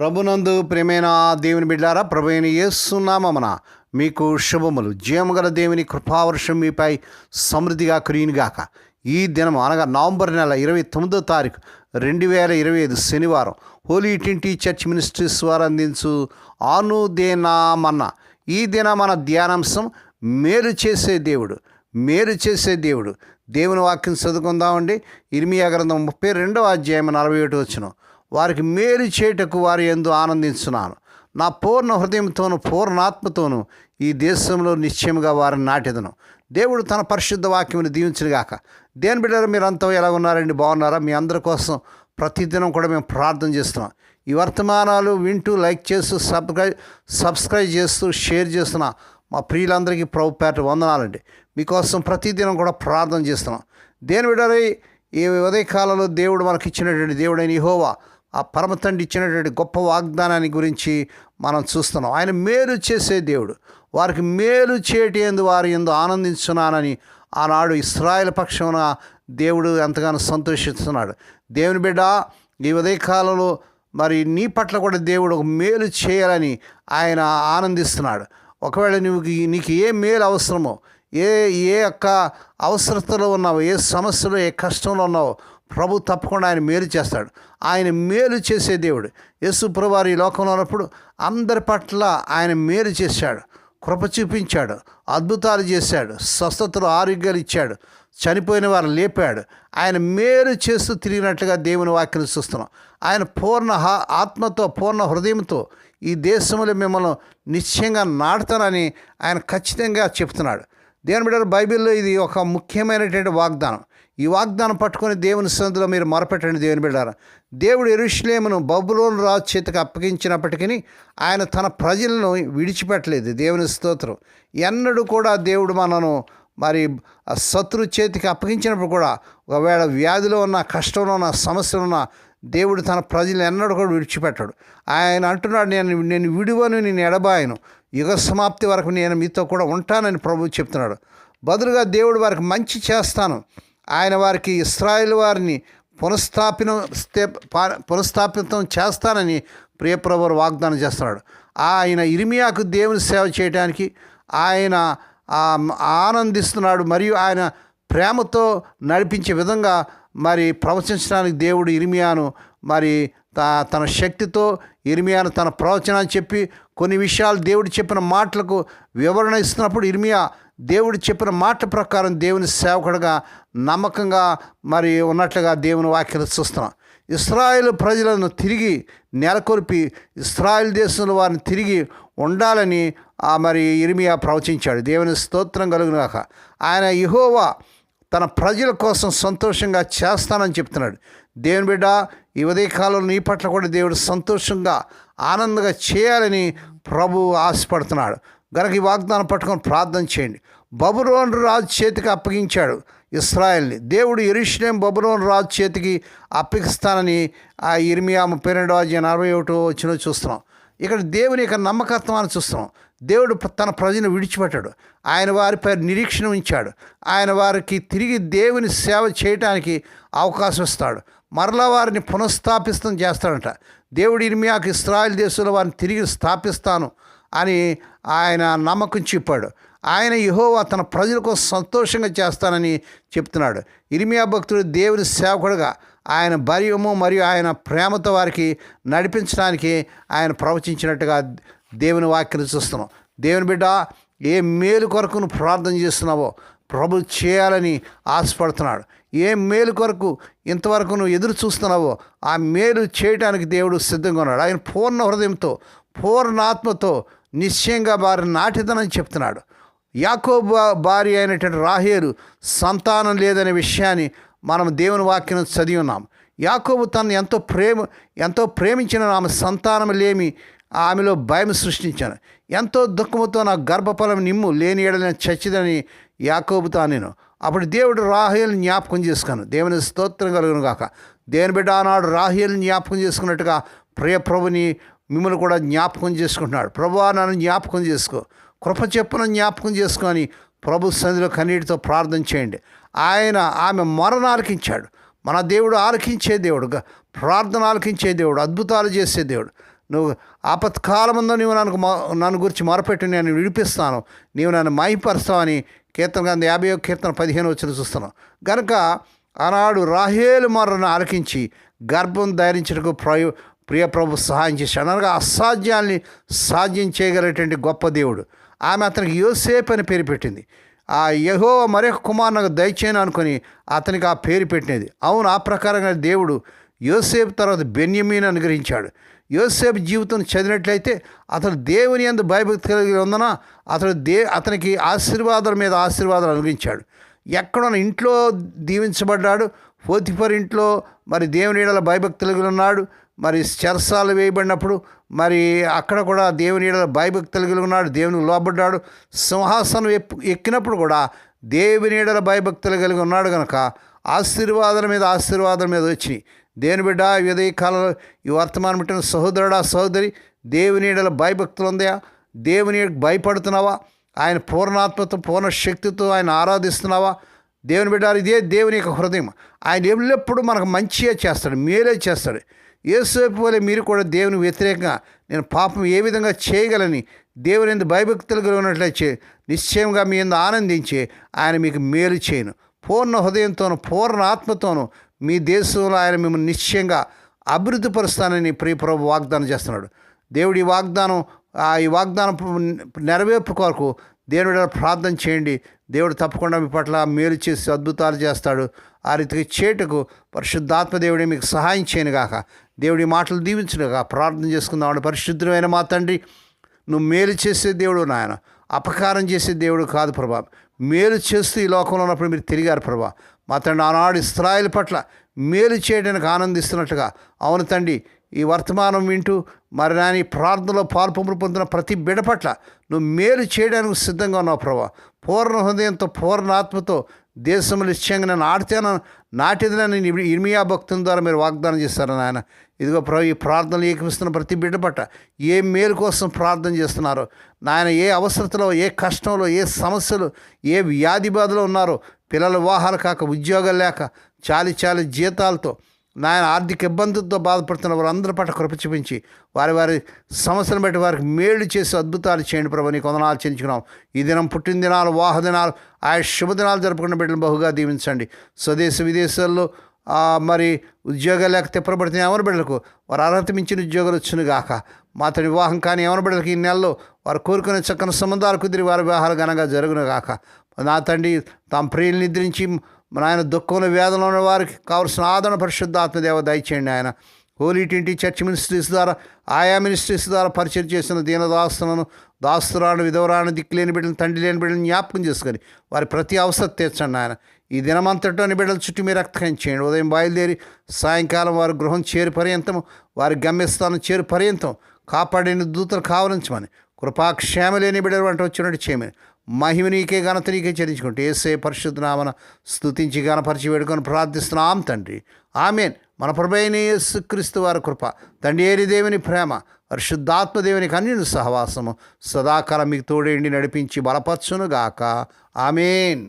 ప్రభునందు ప్రియమైన దేవుని బిడ్డారా, ప్రభు అయిన యేసు నామమున మీకు శుభములు. జీవముగల దేవుని కృపావర్షం మీపై సమృద్ధిగా కురియునుగాక. ఈ దినం అనగా నవంబర్ నెల 29వ తారీఖు 2025 శనివారం హోలీ ట్రింటీ చర్చ్ మినిస్ట్రీస్ వారు అందించు ఆనుదేనామన్న. ఈ దిన మన ధ్యానాంశం మేలు చేసే దేవుడు. మేలు చేసే దేవుడు. దేవుని వాక్యం చదువుకుందామండి. ఇర్మియా గ్రంథం 32వ అధ్యాయం 41 వచనం. వారికి మేలు చేయుటకు వారి యందు ఆనందించున్నాను. నా పూర్ణ హృదయంతోను పూర్ణాత్మతోను ఈ దేశంలో నిశ్చయముగా వారిని నాటెదను. దేవుడు తన పరిశుద్ధ వాక్యమును దీవించునుగాక. దేని బిడ్డలు మీరంతా ఎలా ఉన్నారండి? బాగున్నారా? మీ అందరి కోసం ప్రతిదినం కూడా మేము ప్రార్థన చేస్తున్నాం. ఈ వర్తమానాలు వింటూ లైక్ చేస్తూ సబ్స్క్రైబ్ చేస్తూ షేర్ చేస్తున్న మా ప్రియులందరికీ ప్రభు పేట వందనాలండి. మీకోసం ప్రతిదినం కూడా ప్రార్థన చేస్తున్నాం. దేని బిడ్డలై ఈ ఉదయకాలంలో దేవుడు మనకి ఇచ్చినటువంటి దేవుడైన యెహోవా, ఆ పరమ తండ్రి ఇచ్చినటువంటి గొప్ప వాగ్దానాన్ని గురించి మనం చూస్తున్నాం. ఆయన మేలు చేసే దేవుడు. వారికి మేలు చేయటి యందు వారి యందు ఆనందించున్నానని ఆనాడు ఇశ్రాయేలు పక్షమున దేవుడు ఎంతగానో సంతోషిస్తున్నాడు. దేవుని బిడ్డ, ఈ ఉదయకాలంలో మరి నీ పట్ల కూడా దేవుడు ఒక మేలు చేయాలని ఆయన ఆనందిస్తున్నాడు. ఒకవేళ నీకు ఏ మేలు అవసరమో, ఏ యొక్క అవసరతలో ఉన్నావో, ఏ సమస్యలో ఏ కష్టంలో ఉన్నావో ప్రభు తప్పకుండా ఆయన మేలు చేస్తాడు. ఆయన మేలు చేసే దేవుడు. యేసు ప్రభువారు ఈ లోకంలో ఉన్నప్పుడు అందరి పట్ల ఆయన మేలు చేశాడు, కృప చూపించాడు, అద్భుతాలు చేశాడు, స్వస్థతలు ఆరోగ్యాలు ఇచ్చాడు, చనిపోయిన వారు లేపాడు. ఆయన మేలు చేస్తూ తిరిగినట్లుగా దేవుని వాక్యం చూస్తున్నాం. ఆయన పూర్ణ ఆత్మతో పూర్ణ హృదయంతో ఈ దేశంలో మిమ్మల్ని నిశ్చయంగా నాటుతానని ఆయన ఖచ్చితంగా చెప్తున్నాడు. దేవుని బిడ్డలు, బైబిల్లో ఇది ఒక ముఖ్యమైనటువంటి వాగ్దానం. ఈ వాగ్దానం పట్టుకొని దేవుని సన్నిధిలో మీరు మొరపెట్టండి. దేవుని బిడ్డారా, దేవుడు యెరూషలేమును బబులోను రాజు చేతికి అప్పగించినప్పటికీ ఆయన తన ప్రజలను విడిచిపెట్టలేదు. దేవుని స్తోత్రం. ఎన్నడూ కూడా దేవుడు మనను మరి శత్రు చేతికి అప్పగించినప్పుడు కూడా, ఒకవేళ వ్యాధిలో ఉన్న, కష్టంలో ఉన్న, సమస్యలు ఉన్న, దేవుడు తన ప్రజలను ఎన్నడూ కూడా విడిచిపెట్టాడు. ఆయన అంటున్నాడు, నేను విడువను, నేను ఎడబాయను, యుగ సమాప్తి వరకు నేను మీతో కూడా ఉంటానని ప్రభువు చెప్తున్నాడు. బదులుగా దేవుడు వారికి మంచి చేస్తాను. ఆయన వారికి ఇశ్రాయేలు వారిని పునఃస్థాపితం చేస్తానని ప్రియప్రభువు వాగ్దానం చేస్తున్నాడు. ఆయన ఇర్మియాకు దేవుని సేవ చేయడానికి ఆయన ఆనందిస్తున్నాడు. మరియు ఆయన ప్రేమతో నడిపించే విధంగా మరి ప్రవచించడానికి దేవుడు ఇర్మియాను మరి తన శక్తితో ఇర్మియాను తన ప్రవచనాన్ని చెప్పి కొన్ని విషయాలు దేవుడు చెప్పిన మాటలకు వివరణ ఇస్తున్నప్పుడు ఇర్మియా దేవుడు చెప్పిన మాట ప్రకారం దేవుని సేవకుడుగా నమ్మకంగా మరి ఉన్నట్లుగా దేవుని వాక్యాలు చూస్తున్నాం. ఇశ్రాయేలు ప్రజలను తిరిగి నెలకొల్పి ఇశ్రాయేలు దేశంలో వారిని తిరిగి ఉండాలని మరి ఇర్మియా ప్రవచించాడు. దేవుని స్తోత్రం కలుగుగాక. ఆయన యెహోవా తన ప్రజల కోసం సంతోషంగా చేస్తానని చెప్తున్నాడు. దేవుని బిడ్డ, ఈ ఉదయకాలంలో నీ పట్ల కూడా దేవుడు సంతోషంగా ఆనందంగా చేయాలని ప్రభువు ఆశపడుతున్నాడు. గనక ఈ వాగ్దానం పట్టుకొని ప్రార్థన చేయండి. బబులోను రాజు చేతికి అప్పగించాడు ఇశ్రాయేల్ని. దేవుడు యెరూషలేము బబులోను రాజు చేతికి అప్పగిస్తానని ఆ ఇర్మియా 32వ అధ్యాయం 41వ వచనం చూస్తున్నాం. ఇక్కడ దేవుని యొక్క నమ్మకత్వాన్ని చూస్తున్నాం. దేవుడు తన ప్రజలను విడిచిపెట్టాడు. ఆయన వారిపై నిరీక్షణ ఉంచాడు. ఆయన వారికి తిరిగి దేవుని సేవ చేయటానికి అవకాశం ఇస్తాడు. మరలా వారిని పునఃస్థాపితం చేస్తాడంట. దేవుడు ఇర్మియాకు ఇశ్రాయేలు దేశంలో వారిని తిరిగి స్థాపిస్తాను అని ఆయన నమ్మకం చెప్పాడు. ఆయన యెహోవా తన ప్రజల కోసం సంతోషంగా చేస్తానని చెప్తున్నాడు. ఇర్మియా భక్తుడు దేవుని సేవకుడుగా ఆయన భర్యము మరియు ఆయన ప్రేమతో వారికి నడిపించడానికి ఆయన ప్రవచించినట్టుగా దేవుని వాక్యం చూస్తున్నాం. దేవుని బిడ్డ, ఏ మేలు కొరకు నువ్వు ప్రార్థన చేస్తున్నావో ప్రభు చేయాలని ఆశపడుతున్నాడు. ఏ మేలు కొరకు ఇంతవరకు నువ్వు ఎదురు చూస్తున్నావో ఆ మేలు చేయడానికి దేవుడు సిద్ధంగా ఉన్నాడు. ఆయన పూర్ణ హృదయంతో పూర్ణాత్మతో నిశ్చయంగా వారిని నాటిదనని చెప్తున్నాడు. యాకోబు భార్య అయినటువంటి రాహేలు సంతానం లేదనే విషయాన్ని మనం దేవుని వాక్యం చదివి ఉన్నాం. యాకోబు తను ఎంతో ప్రేమించిన ఆమె సంతానం లేమి ఆమెలో భయం సృష్టించాను. ఎంతో దుఃఖముతో నా గర్భఫలం నిమ్ము, లేని ఏడని చచ్చిదని యాకోబుతో నేను. అప్పుడు దేవుడు రాహేలుని జ్ఞాపకం చేసుకున్నాను. దేవుని స్తోత్రం కలుగును గాక. దేవుని బిడ్డ, ఆనాడు రాహేలుని జ్ఞాపకం చేసుకున్నట్టుగా ప్రభుని మిమ్మల్ని కూడా జ్ఞాపకం చేసుకుంటున్నాడు. ప్రభువా, నన్ను జ్ఞాపకం చేసుకో, కృప చెప్పున జ్ఞాపకం చేసుకొని ప్రభు సన్నిధిలో కన్నీటితో ప్రార్థన చేయండి. ఆమె మొరను ఆలకించాడు. మన దేవుడు ఆలకించే దేవుడు, ప్రార్థన ఆలకించే దేవుడు, అద్భుతాలు చేసే దేవుడు. నువ్వు ఆపత్కాలముందు నీవు నన్ను గురించి మొరపెట్టి నేను విడిపిస్తాను, నీవు నన్ను మహిమపరుస్తావని కీర్తన గ్రంథం 50వ కీర్తన 15 చూస్తున్నాం. కనుక ఆనాడు రాహేలు మొర్రను ఆలకించి గర్భం ధరించడానికి ప్రియ ప్రభు సహాయం చేశాడు. అనగా అసాధ్యాన్ని సాధ్యం చేయగలిగేటువంటి గొప్ప దేవుడు. ఆమె అతనికి యోసేపు అని పేరు పెట్టింది. ఆ యెహోవా మరొక కుమారునికి దయచేయను అనుకొని అతనికి ఆ పేరు పెట్టినది. అవును, ఆ ప్రకారంగా దేవుడు యోసేపు తర్వాత బెన్యమీను అనుగ్రహించాడు. యోసేపు జీవితం చదివినట్లయితే అతను దేవుని యందు భయభక్తి కలిగి ఉన్నన అతనికి ఆశీర్వాదాల మీద ఆశీర్వాదాలు అనుగ్రహించాడు. ఎక్కడో ఇంట్లో దీవించబడ్డాడు. పోతిఫర్ ఇంట్లో మరి దేవుని యెడల భయభక్తి కలిగి ఉన్నాడు. మరి చెరసాలు వేయబడినప్పుడు మరి అక్కడ కూడా దేవుని యెడల భయభక్తి కలిగి ఉన్నాడు, దేవునికి లోబడ్డాడు. సింహాసనం ఎక్కినప్పుడు కూడా దేవుని యెడల భయభక్తులు కలిగి ఉన్నాడు. కనుక ఆశీర్వాదాల మీద వచ్చినాయి. దేవుని బిడ్డ, ఈ కాలంలో ఈ వర్తమానం పెట్టిన సహోదరుడా సహోదరి, దేవుని యెడల భయభక్తులు ఉందా? దేవుని భయపడుతున్నావా? ఆయన పూర్ణాత్మతో పూర్ణ శక్తితో ఆయన ఆరాధిస్తున్నావా? దేవుని బిడ్డ, ఇదే దేవుని యొక్క హృదయం. ఆయన ఎల్లప్పుడూ మనకు మంచిగా చేస్తాడు, మేలే చేస్తాడు. యేసేపు వలె మీరు కూడా దేవుని వ్యతిరేకంగా నేను పాపం ఏ విధంగా చేయగలని దేవుని యందు భయభక్తులు కలిగినట్లయితే నిశ్చయంగా మీ యందు ఆనందించి ఆయన మీకు మేలు చేయను. పూర్ణ హృదయంతోనూ పూర్ణ ఆత్మతోనూ మీ దేశంలో ఆయన మిమ్మల్ని నిశ్చయంగా అభివృద్ధిపరుస్తానని ప్రియ ప్రభు వాగ్దానం చేస్తున్నాడు. దేవుడి ఈ వాగ్దానం నెరవేర్పు కొరకు దేవుడి ప్రార్థన చేయండి. దేవుడు తప్పకుండా మీ పట్ల మేలు చేసి అద్భుతాలు చేస్తాడు. ఆ రీతికి చేటుకు పరిశుద్ధాత్మ దేవుడే మీకు సహాయం చేయను గాక. దేవుడి మాటలు దీవించునుగా. ప్రార్థన చేసుకుందాం. పరిశుద్ధమైన మా తండ్రి, నువ్వు మేలు చేసే దేవుడు నాయన, అపకారం చేసే దేవుడు కాదు ప్రభా. మేలు చేస్తూ ఈ లోకంలో ఉన్నప్పుడు మీరు తిరిగారు ప్రభా. మా తండ్రి, ఆనాడు ఇశ్రాయేలు పట్ల మేలు చేయడానికి ఆనందిస్తున్నట్టుగా, అవును తండ్రి, ఈ వర్తమానం వింటూ మరి నాని ప్రార్థనలో పాల్పొంపులు పొందిన ప్రతి బిడ్డ పట్ల నువ్వు మేలు చేయడానికి సిద్ధంగా ఉన్నావు ప్రభా. పూర్ణ హృదయంతో పూర్ణ ఆత్మతో దేశంలో నిశ్చయంగా నేను నాటిదని ఇర్మియా భక్తుల ద్వారా మీరు వాగ్దానం చేస్తారు నాయన. ఇదిగో ప్రభు, ఈ ప్రార్థనలు ఏకమిస్తున్న ప్రతి బిడ్డ పట్ల ఏ మేలు కోసం ప్రార్థన చేస్తున్నారో నాయన, ఏ అవసరతలో, ఏ కష్టంలో, ఏ సమస్యలు, ఏ వ్యాధి బాధలో ఉన్నారో, పిల్లల వివాహాలు కాక, ఉద్యోగాలు లేక, చాలి జీతాలతో నాయన ఆర్థిక ఇబ్బందులతో బాధపడుతున్న వారందరి పట్ల కృప చూపించి వారి సమస్యలను బట్టి వారికి మేలు చేసి అద్భుతాలు చేయండి ప్రభు. నీకు వందనాలు చెల్లించుకున్నాం. ఈ దినం పుట్టినదినాలు, వాహ దినాలు, ఆయా శుభదినాలు జరుపుకున్న బిడ్డలను బహుగా దీవించండి. స్వదేశ విదేశాల్లో మరి ఉద్యోగాలు లేక తిప్పబడుతున్న ఎవరి బిడ్డలకు వారు అర్హత మించిన ఉద్యోగాలు వచ్చును గాక. మాతో వివాహం కానీ ఎవరి బిడ్డలకి ఈ నెలలో వారు కోరుకునే చక్కని సంబంధాలు కుదిరి వారి వివాహాలు ఘనంగా జరుగును గాక. నా తండ్రి, తమ ప్రియులు నిద్రించి ఆయన దుఃఖంలో వేదనలో ఉన్న వారికి కావలసిన ఆదరణ పరిశుద్ధాత్మదేవ దయచేయండి. ఆయన హోలీ టీటీ చర్చ్ మినిస్ట్రీస్ ద్వారా, ఆయా మినిస్ట్రీస్ ద్వారా పరిచయం చేసిన దీనదాస్తులను, దాస్తురాను, విధవరాను, దిక్కులేని బిడ్డలను, తండ్రి లేని బిడ్డలను జ్ఞాపకం చేసుకొని వారి ప్రతి అవసరం తీర్చండి ఆయన. ఈ దినమంతటోని బిడ్డల చుట్టూ మీరు రక్తం చేయండి. ఉదయం బయలుదేరి సాయంకాలం వారి గృహం చేరు పర్యంతం, వారి గమ్యస్థానం చేరు పర్యంతం కాపాడిన దూతలు కావలించమని, కృపాక్షేమ లేని బిడ్డలు వంట వచ్చినట్టు చేయమని, మహిమ నీకే, ఘనత నీకే చెల్లించుకుంటూ యేసే పరిశుద్ధ నామన స్తుతించి గణపరిచి వేడుకొని ప్రార్థిస్తున్నాం తండ్రి. ఆమేన్. మన ప్రభువైన యేసుక్రీస్తు వారి కృప, తండ్రి ఏరి దేవుని ప్రేమ, పరిశుద్ధాత్మదేవుని కన్యను సహవాసము సదాకాలం మీకు తోడేండి నడిపించి బలపరచునుగాక. ఆమేన్.